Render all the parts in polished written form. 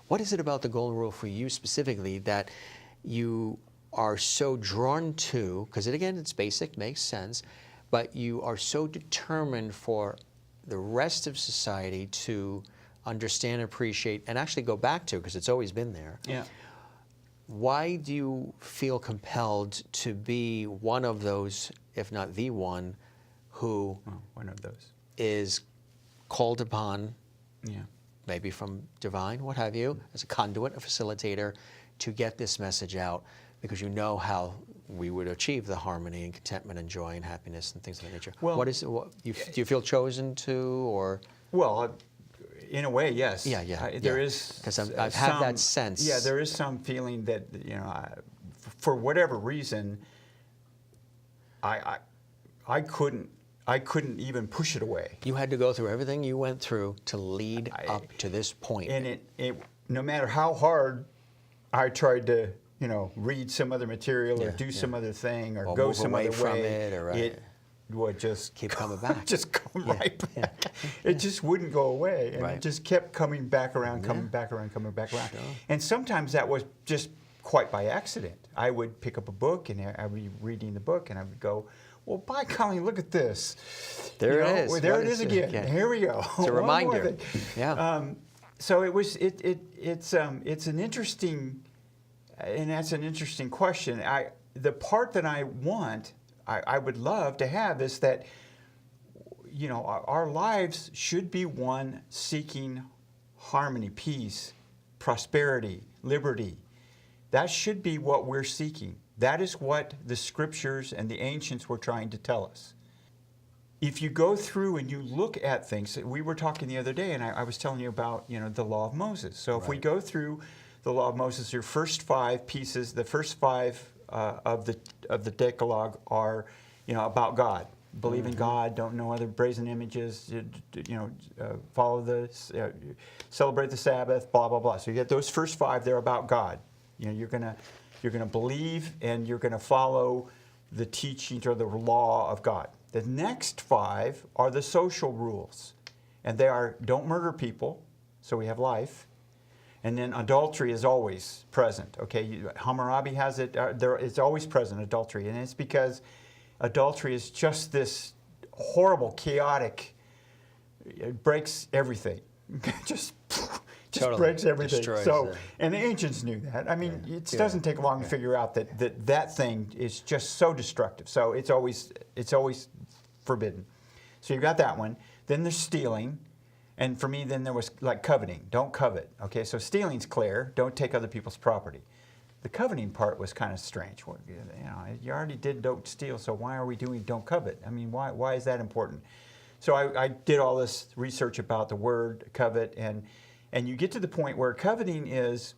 What is it about the golden rule for you specifically that you are so drawn to, because again, it's basic, makes sense, but you are so determined for the rest of society to understand, appreciate, and actually go back to, because it's always been there. Yeah. Why do you feel compelled to be one of those, if not the one, who one of those is called upon, yeah, maybe from divine, what have you, as a conduit, a facilitator, to get this message out, because you know how we would achieve the harmony and contentment and joy and happiness and things of that nature? Well, what is it? Do you feel chosen to, or? Well, in a way, yes. Yeah. There is, because I've had that sense. Yeah, there is some feeling that, for whatever reason, I couldn't even push it away. You had to go through everything you went through to lead up to this point. And it no matter how hard I tried to, read some other material or do some other thing or go some other from way, it would just keep coming back. Just come right back. It just wouldn't go away, and it just kept coming back around, coming back around. Sure. And sometimes that was just quite by accident. I would pick up a book, and I would be reading the book, and I would go, well, by golly, look at this. There it is. Well, there it is again. Here we go. It's a reminder. Yeah. So it's an interesting, and that's an interesting question. The part that I would love to have is that, our lives should be one seeking harmony, peace, prosperity, liberty. That should be what we're seeking. That is what the scriptures and the ancients were trying to tell us. If you go through and you look at things, we were talking the other day, and I was telling you about, the Law of Moses. So if we go through the Law of Moses, your first 5 pieces, the first 5 of the Decalogue are, about God. Believe in God, don't know other brazen images, follow celebrate the Sabbath, blah, blah, blah. So you get those first 5, they're about God. You're gonna believe and you're gonna follow the teachings or the law of God. The next 5 are the social rules, and they are: don't murder people, so we have life, and then adultery is always present. Okay, Hammurabi has it. It's always present, adultery, and it's because adultery is just this horrible, chaotic. It breaks everything. just totally breaks everything. Destroys and the ancients knew that. I mean, it doesn't take long to figure out that thing is just so destructive. So it's always forbidden. So you've got that one. Then there's stealing. And for me, then there was like coveting. Don't covet. Okay, so stealing's clear. Don't take other people's property. The coveting part was kind of strange. You already did don't steal, so why are we doing don't covet? I mean, why is that important? So I did all this research about the word covet, and you get to the point where coveting is,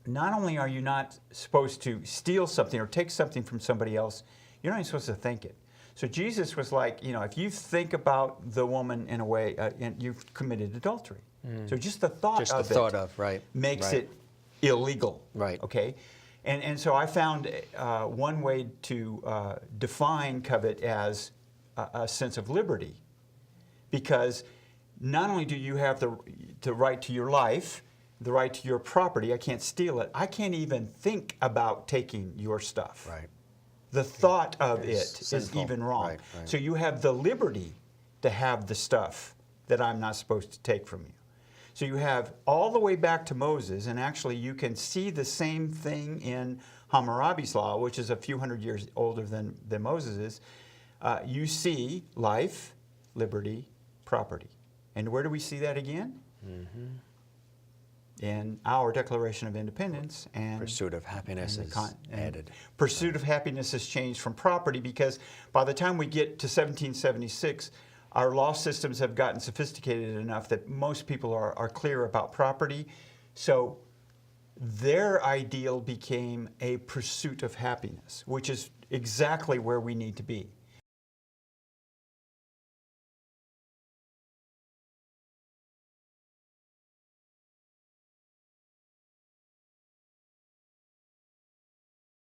not only are you not supposed to steal something or take something from somebody else, you're not even supposed to think it. So Jesus was like, if you think about the woman in a way, and you've committed adultery. So just the thought makes it illegal. Right. Okay. And so I found one way to define covet as a sense of liberty, because not only do you have the right to your life, the right to your property, I can't steal it, I can't even think about taking your stuff. Right. The thought of it sinful. is even wrong. Right. So you have the liberty to have the stuff that I'm not supposed to take from you. So you have all the way back to Moses, and actually you can see the same thing in Hammurabi's law, which is a few hundred years older than Moses is. You see life, liberty, property. And where do we see that again? Mm-hmm. In our Declaration of Independence. And pursuit of happiness is added. Pursuit of happiness has changed from property, because by the time we get to 1776, our law systems have gotten sophisticated enough that most people are clear about property. So their ideal became a pursuit of happiness, which is exactly where we need to be.